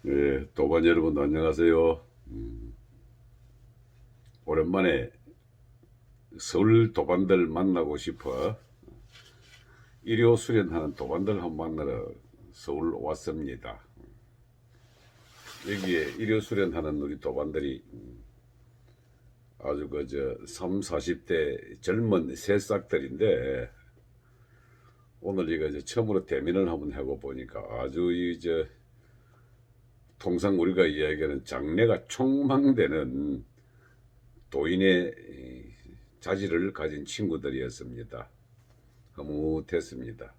예, 도반 여러분 안녕하세요. 오랜만에 서울 도반들 만나고 싶어 일요 수련하는 도반들 한번 만나러 서울 왔습니다. 여기에 일요 수련하는 우리 도반들이 아주 그저 3, 40대 젊은 새싹들인데 오늘 이거 처음으로 대면을 한번 하고 보니까 아주 통상 우리가 이야기하는 장래가 촉망되는 도인의 자질을 가진 친구들이었습니다. 흐뭇했습니다.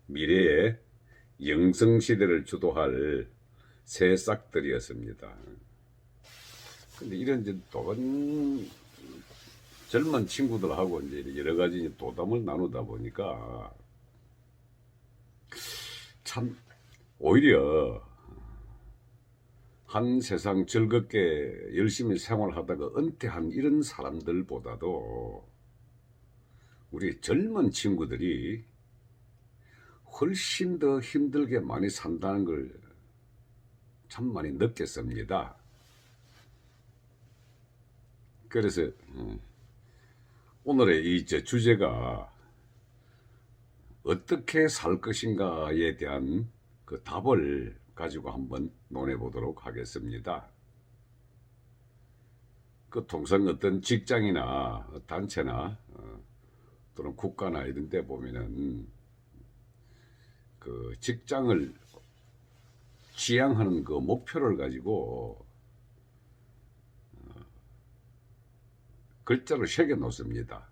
미래의 영성시대를 주도할 새싹들이었습니다. 근데 이런 이제 또한 젊은 친구들하고 이제 여러 가지 도담을 나누다 보니까 참 오히려 한 세상 즐겁게 열심히 생활하다가 은퇴한 이런 사람들보다도 우리 젊은 친구들이 훨씬 더 힘들게 많이 산다는 걸 참 많이 느꼈습니다. 그래서 오늘의 이 주제가 어떻게 살 것인가에 대한 그 답을 가지고 한번 논해보도록 하겠습니다. 그 통상 어떤 직장이나 단체나 또는 국가나 이런 데 보면은 그 직장을 지향하는 그 목표를 가지고 글자로 새겨 놓습니다.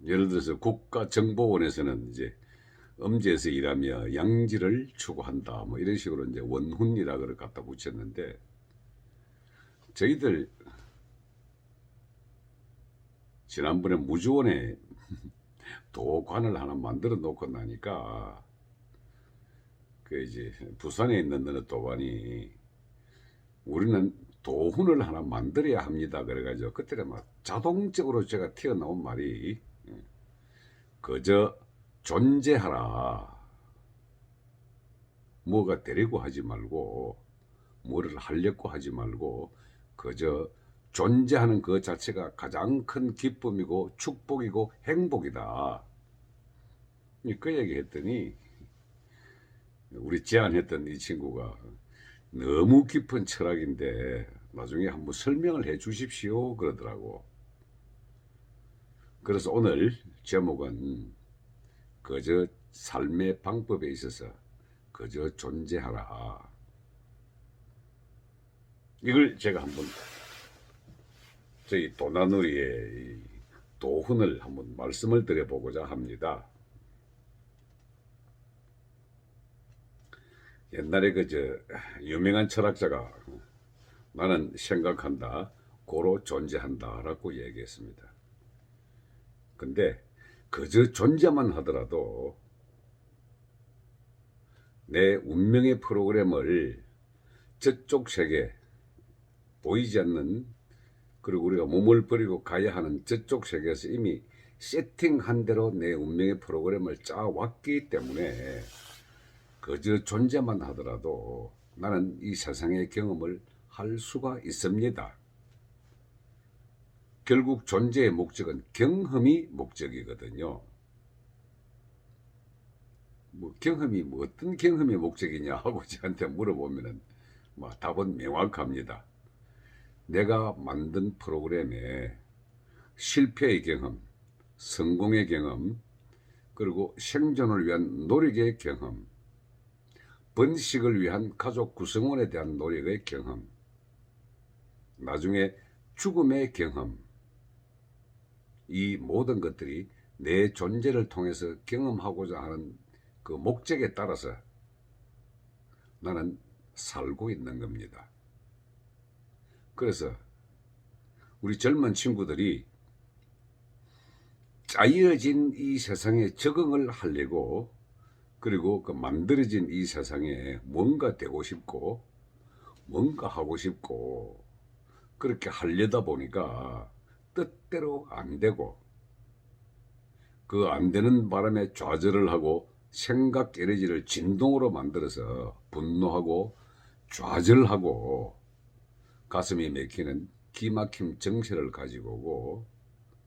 예를 들어서 국가정보원에서는 이제 음지에서 일하며 양지를 추구한다 뭐 이런 식으로 이제 원훈이라 그걸 갖다 붙였는데 저희들 지난번에 무주원에 도관을 하나 만들어 놓고 나니까 그 이제 부산에 있는 어느 도관이 우리는 도훈을 하나 만들어야 합니다. 그래가지고 그때는 막 자동적으로 제가 튀어나온 말이 그저 존재하라. 뭐가 되려고 하지 말고 뭐를 하려고 하지 말고 그저 존재하는 그 자체가 가장 큰 기쁨이고 축복이고 행복이다. 그 얘기 했더니 우리 제안했던 이 친구가 너무 깊은 철학인데 나중에 한번 설명을 해 주십시오 그러더라고. 그래서 오늘 제목은 그저 삶의 방법에 있어서 그저 존재하라. 이걸 제가 한번 저희 도나누리의 도훈을 한번 말씀을 드려보고자 합니다. 옛날에 유명한 철학자가 나는 생각한다, 고로 존재한다라고 얘기했습니다. 근데 그저 존재만 하더라도 내 운명의 프로그램을 저쪽 세계 보이지 않는 그리고 우리가 몸을 버리고 가야 하는 저쪽 세계에서 이미 세팅한 대로 내 운명의 프로그램을 짜왔기 때문에 그저 존재만 하더라도 나는 이 세상의 경험을 할 수가 있습니다. 결국 존재의 목적은 경험이 목적이거든요. 경험이 어떤 경험이 목적이냐 하고 저한테 물어보면은 답은 명확합니다. 내가 만든 프로그램에 실패의 경험, 성공의 경험, 그리고 생존을 위한 노력의 경험, 번식을 위한 가족 구성원에 대한 노력의 경험, 나중에 죽음의 경험, 이 모든 것들이 내 존재를 통해서 경험하고자 하는 그 목적에 따라서 나는 살고 있는 겁니다. 그래서 우리 젊은 친구들이 짜여진 이 세상에 적응을 하려고 그리고 그 만들어진 이 세상에 뭔가 되고 싶고 뭔가 하고 싶고 그렇게 하려다 보니까 뜻대로 안 되고 그 안 되는 바람에 좌절을 하고 생각 에너지를 진동으로 만들어서 분노하고 좌절하고 가슴이 막히는 기막힘 정체를 가지고 오고,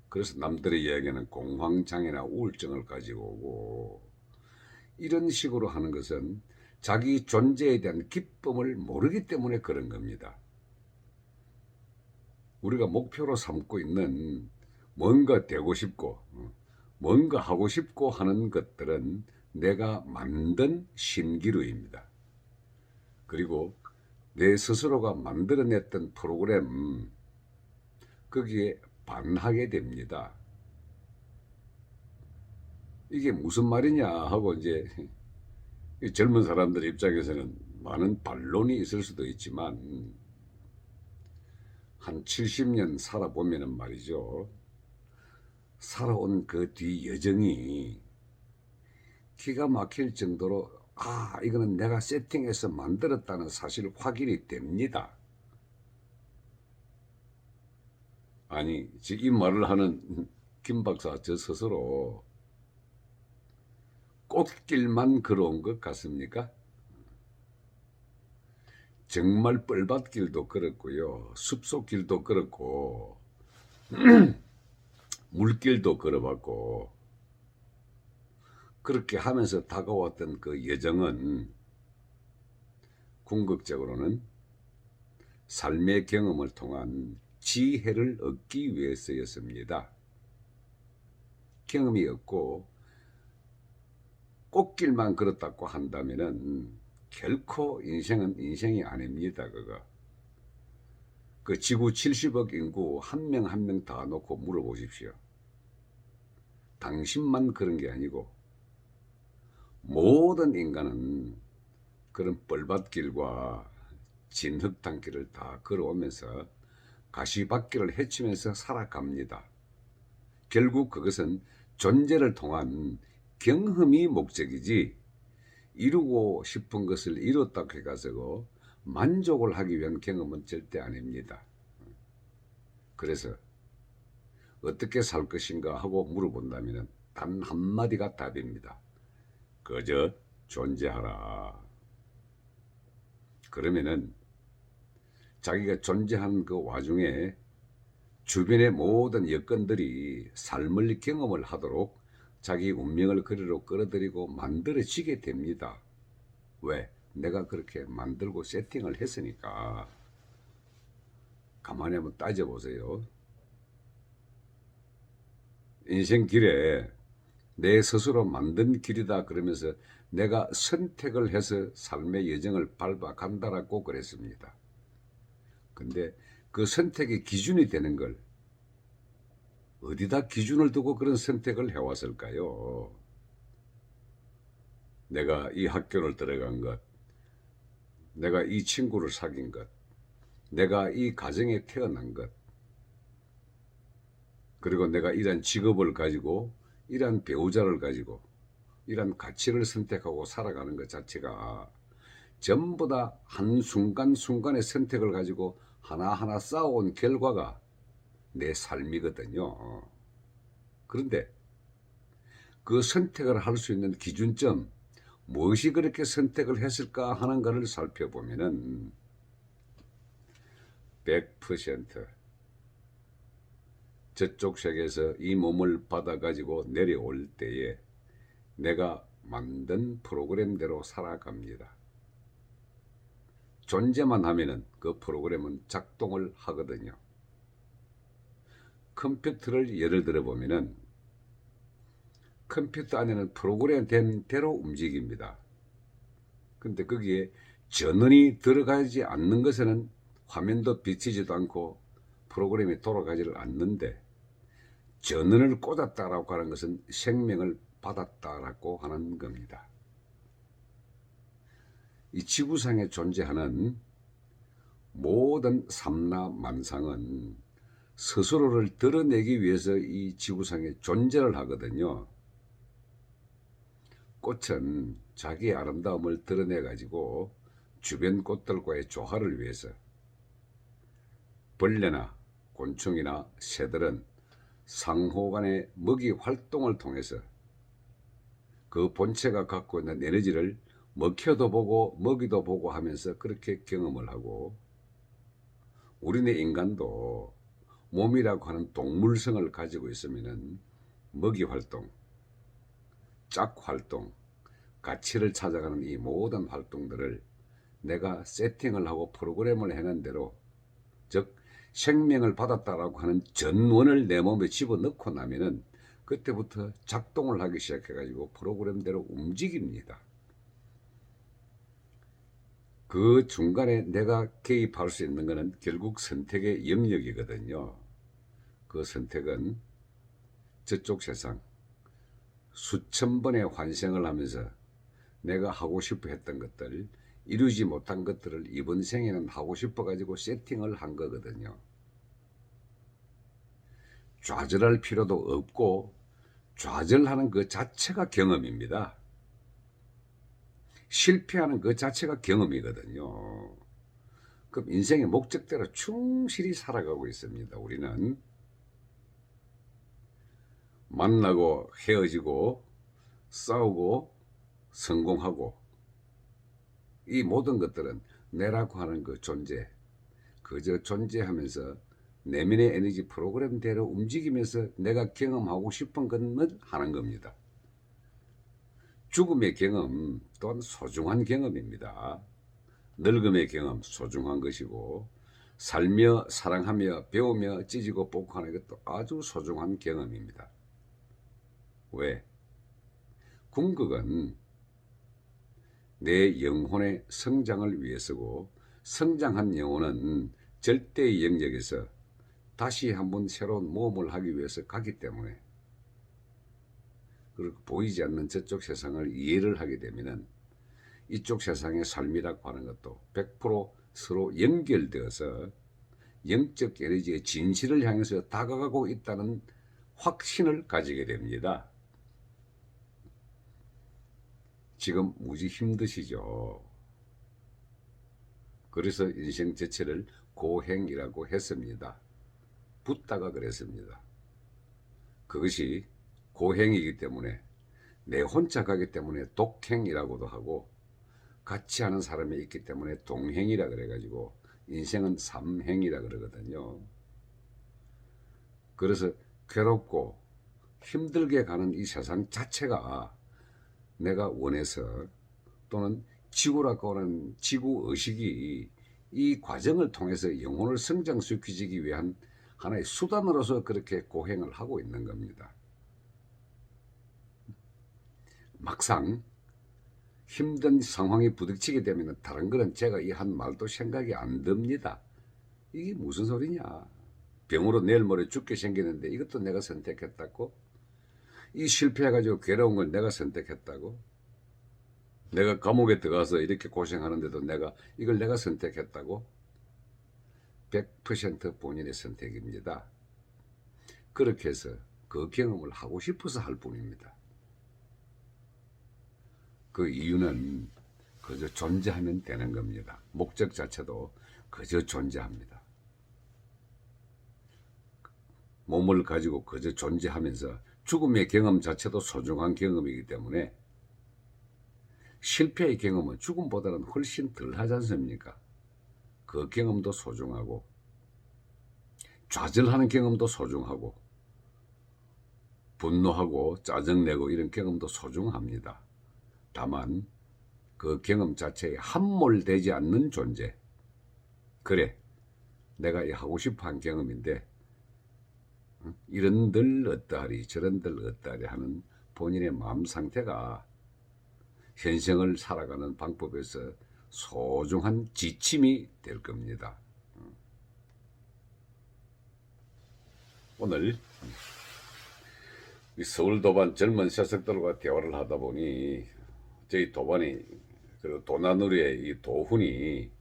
그래서 남들의 이야기하는 공황장애나 우울증을 가지고 오고, 이런 식으로 하는 것은 자기 존재에 대한 기쁨을 모르기 때문에 그런 겁니다. 우리가 목표로 삼고 있는 뭔가 되고 싶고 뭔가 하고 싶고 하는 것들은 내가 만든 신기루입니다. 그리고 내 스스로가 만들어냈던 프로그램, 거기에 반하게 됩니다. 이게 무슨 말이냐 하고 이제 젊은 사람들 입장에서는 많은 반론이 있을 수도 있지만, 한 70년 살아보면은 말이죠, 살아온 그 뒤 여정이 기가 막힐 정도로 이거는 내가 세팅해서 만들었다는 사실 확인이 됩니다. 아니, 지금 이 말을 하는 김 박사 저 스스로 꽃길만 걸어온 것 같습니까? 정말 뻘밭길도 걸었고요, 숲속길도 걸었고, 물길도 걸어봤고, 그렇게 하면서 다가왔던 그 여정은 궁극적으로는 삶의 경험을 통한 지혜를 얻기 위해서였습니다. 경험이 없고 꽃길만 걸었다고 한다면은 결코 인생은 인생이 아닙니다. 그 지구 70억 인구 한 명 한 명 다 놓고 물어보십시오. 당신만 그런 게 아니고 모든 인간은 그런 뻘밭길과 진흙탕길을 다 걸어오면서 가시밭길을 헤치면서 살아갑니다. 결국 그것은 존재를 통한 경험이 목적이지, 이루고 싶은 것을 이뤘다고 해가지고 만족을 하기 위한 경험은 절대 아닙니다. 그래서 어떻게 살 것인가 하고 물어본다면 단 한마디가 답입니다. 그저 존재하라. 그러면은 자기가 존재하는 그 와중에 주변의 모든 여건들이 삶을 경험을 하도록 자기 운명을 그리로 끌어들이고 만들어지게 됩니다. 왜? 내가 그렇게 만들고 세팅을 했으니까. 가만히 한번 따져보세요. 인생 길에 내 스스로 만든 길이다 그러면서 내가 선택을 해서 삶의 여정을 밟아간다라고 그랬습니다. 근데 그 선택의 기준이 되는 걸 어디다 기준을 두고 그런 선택을 해왔을까요? 내가 이 학교를 들어간 것, 내가 이 친구를 사귄 것, 내가 이 가정에 태어난 것, 그리고 내가 이런 직업을 가지고 이런 배우자를 가지고 이런 가치를 선택하고 살아가는 것 자체가 전부 다 한순간순간의 선택을 가지고 하나하나 쌓아온 결과가 내 삶이거든요. 그런데 그 선택을 할 수 있는 기준점, 무엇이 그렇게 선택을 했을까 하는 것을 살펴보면은 100% 저쪽 세계에서 이 몸을 받아가지고 내려올 때에 내가 만든 프로그램대로 살아갑니다. 존재만 하면은 그 프로그램은 작동을 하거든요. 컴퓨터를 예를 들어 보면은 컴퓨터 안에는 프로그램된 대로 움직입니다. 근데 거기에 전원이 들어가지 않는 것에는 화면도 비치지도 않고 프로그램이 돌아가지를 않는데, 전원을 꽂았다라고 하는 것은 생명을 받았다라고 하는 겁니다. 이 지구상에 존재하는 모든 삼라만상은 스스로를 드러내기 위해서 이 지구상에 존재를 하거든요. 꽃은 자기의 아름다움을 드러내 가지고 주변 꽃들과의 조화를 위해서, 벌레나 곤충이나 새들은 상호 간의 먹이 활동을 통해서 그 본체가 갖고 있는 에너지를 먹혀도 보고 먹이도 보고 하면서 그렇게 경험을 하고, 우리네 인간도 몸이라고 하는 동물성을 가지고 있으면은 먹이 활동, 짝 활동, 가치를 찾아가는 이 모든 활동들을 내가 세팅을 하고 프로그램을 해놓은 대로, 즉 생명을 받았다라고 하는 전원을 내 몸에 집어넣고 나면은 그때부터 작동을 하기 시작해가지고 프로그램대로 움직입니다. 그 중간에 내가 개입할 수 있는 것은 결국 선택의 영역이거든요. 그 선택은 저쪽 세상 수천 번의 환생을 하면서 내가 하고 싶어 했던 것들, 이루지 못한 것들을 이번 생에는 하고 싶어 가지고 세팅을 한 거거든요. 좌절할 필요도 없고 좌절하는 그 자체가 경험입니다. 실패하는 그 자체가 경험이거든요. 그럼 인생의 목적대로 충실히 살아가고 있습니다. 우리는 만나고 헤어지고 싸우고 성공하고, 이 모든 것들은 내라고 하는 그 존재, 그저 존재하면서 내면의 에너지 프로그램대로 움직이면서 내가 경험하고 싶은 것만 하는 겁니다. 죽음의 경험 또한 소중한 경험입니다. 늙음의 경험 소중한 것이고, 살며 사랑하며 배우며 찢고 복하는 것도 아주 소중한 경험입니다. 왜? 궁극은 내 영혼의 성장을 위해서고, 성장한 영혼은 절대의 영역에서 다시 한번 새로운 모험을 하기 위해서 가기 때문에, 그리고 보이지 않는 저쪽 세상을 이해를 하게 되면은 이쪽 세상의 삶이라고 하는 것도 100% 서로 연결되어서 영적 에너지의 진실을 향해서 다가가고 있다는 확신을 가지게 됩니다. 지금 무지 힘드시죠? 그래서 인생 자체를 고행이라고 했습니다. 붓다가 그랬습니다. 그것이 고행이기 때문에, 내 혼자 가기 때문에 독행이라고도 하고, 같이 하는 사람이 있기 때문에 동행이라 그래가지고 인생은 삼행이라 그러거든요. 그래서 괴롭고 힘들게 가는 이 세상 자체가 내가 원해서, 또는 지구라고 하는 지구의식이 이 과정을 통해서 영혼을 성장시키기 위한 하나의 수단으로서 그렇게 고행을 하고 있는 겁니다. 막상 힘든 상황이 부딪히게 되면 다른 거는 제가 이 한 말도 생각이 안 듭니다. 이게 무슨 소리냐? 병으로 내일 모레 죽게 생기는데 이것도 내가 선택했다고? 이 실패해가지고 괴로운 걸 내가 선택했다고? 내가 감옥에 들어가서 이렇게 고생하는데도 이걸 내가 선택했다고? 100% 본인의 선택입니다. 그렇게 해서 그 경험을 하고 싶어서 할 뿐입니다. 그 이유는 그저 존재하면 되는 겁니다. 목적 자체도 그저 존재합니다. 몸을 가지고 그저 존재하면서 죽음의 경험 자체도 소중한 경험이기 때문에, 실패의 경험은 죽음보다는 훨씬 덜 하지 않습니까? 그 경험도 소중하고, 좌절하는 경험도 소중하고, 분노하고 짜증내고 이런 경험도 소중합니다. 다만 그 경험 자체에 함몰되지 않는 존재, 그래 내가 하고 싶어한 경험인데 이런들 어떠하리 저런들 어떠하리 하는 본인의 마음 상태가 현생을 살아가는 방법에서 소중한 지침이 될 겁니다. 오늘 서울 도반 젊은 새석들과 대화를 하다 보니, 저희 도반이, 그리고 도나누리의 이 도훈이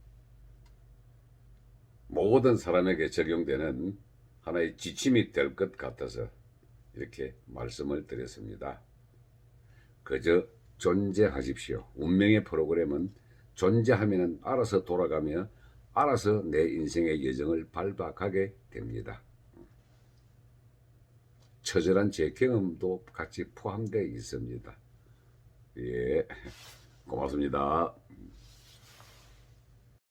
모든 사람에게 적용되는 하나의 지침이 될 것 같아서 이렇게 말씀을 드렸습니다. 그저 존재하십시오. 운명의 프로그램은 존재하면 알아서 돌아가며 알아서 내 인생의 여정을 밟아가게 됩니다. 처절한 제 경험도 같이 포함되어 있습니다. 예, 고맙습니다.